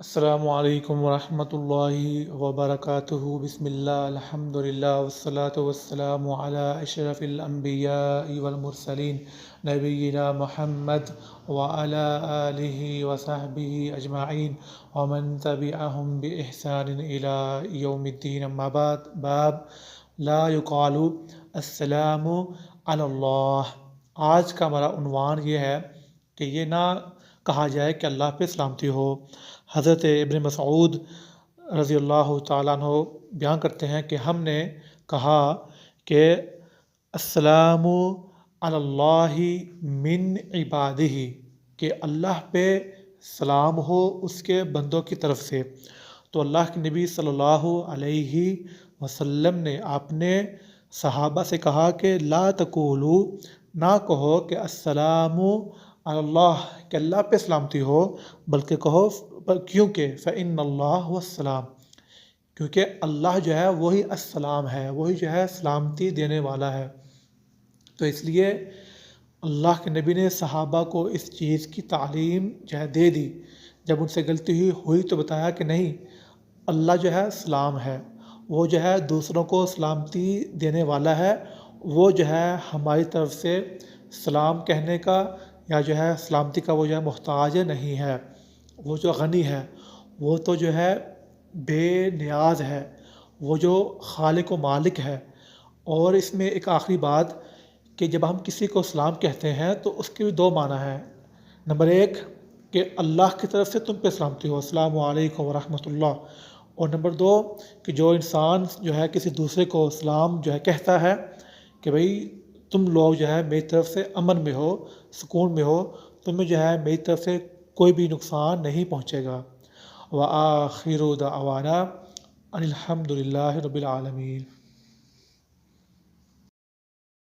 السلام علیکم ورحمۃ اللہ وبرکاتہ۔ بسم اللہ الحمد للہ والصلاة والسلام علی اشرف الانبیاء والمرسلین نبینا محمد وعلی آلہ وصحبہ اجمعین ومن تبعہم بإحسان الی یوم الدین۔ اما بعد، باب لا یقال السلام علی اللہ۔ آج کا ہمارا عنوان یہ ہے کہ یہ نہ کہا جائے کہ اللہ پہ سلامتی ہو۔ حضرت ابن مسعود رضی اللہ تعالیٰ عنہ بیان کرتے ہیں کہ ہم نے کہا کہ السلام علی اللہ من عبادہ، کہ اللہ پہ سلام ہو اس کے بندوں کی طرف سے۔ تو اللہ کے نبی صلی اللہ علیہ وسلم نے آپ نے صحابہ سے کہا کہ لا تقولوا، نہ کہو کہ السلام علی اللہ، کہ اللہ پہ سلامتی ہو، بلکہ کہو کیونکہ فإن اللہ هو السلام، کیونکہ اللہ جو ہے وہی السلام ہے، وہی جو ہے سلامتی دینے والا ہے۔ تو اس لیے اللہ کے نبی نے صحابہ کو اس چیز کی تعلیم جو ہے دے دی۔ جب ان سے غلطی ہوئی تو بتایا کہ نہیں، اللہ جو ہے سلام ہے، وہ جو ہے دوسروں کو سلامتی دینے والا ہے، وہ جو ہے ہماری طرف سے سلام کہنے کا یا جو ہے سلامتی کا وہ جو ہے محتاج نہیں ہے، وہ جو غنی ہے، وہ تو جو ہے بے نیاز ہے، وہ جو خالق و مالک ہے۔ اور اس میں ایک آخری بات کہ جب ہم کسی کو سلام کہتے ہیں تو اس کے بھی دو معنی ہیں۔ نمبر ایک کہ اللہ کی طرف سے تم پہ سلامتی ہو، السلام علیکم ورحمۃ اللہ۔ اور نمبر دو کہ جو انسان جو ہے کسی دوسرے کو سلام جو ہے کہتا ہے کہ بھئی تم لوگ جو ہے میری طرف سے امن میں ہو، سکون میں ہو، تمہیں جو ہے میری طرف سے کوئی بھی نقصان نہیں پہنچے گا۔ وآخر دعوانا ان الحمد للہ رب العالمین۔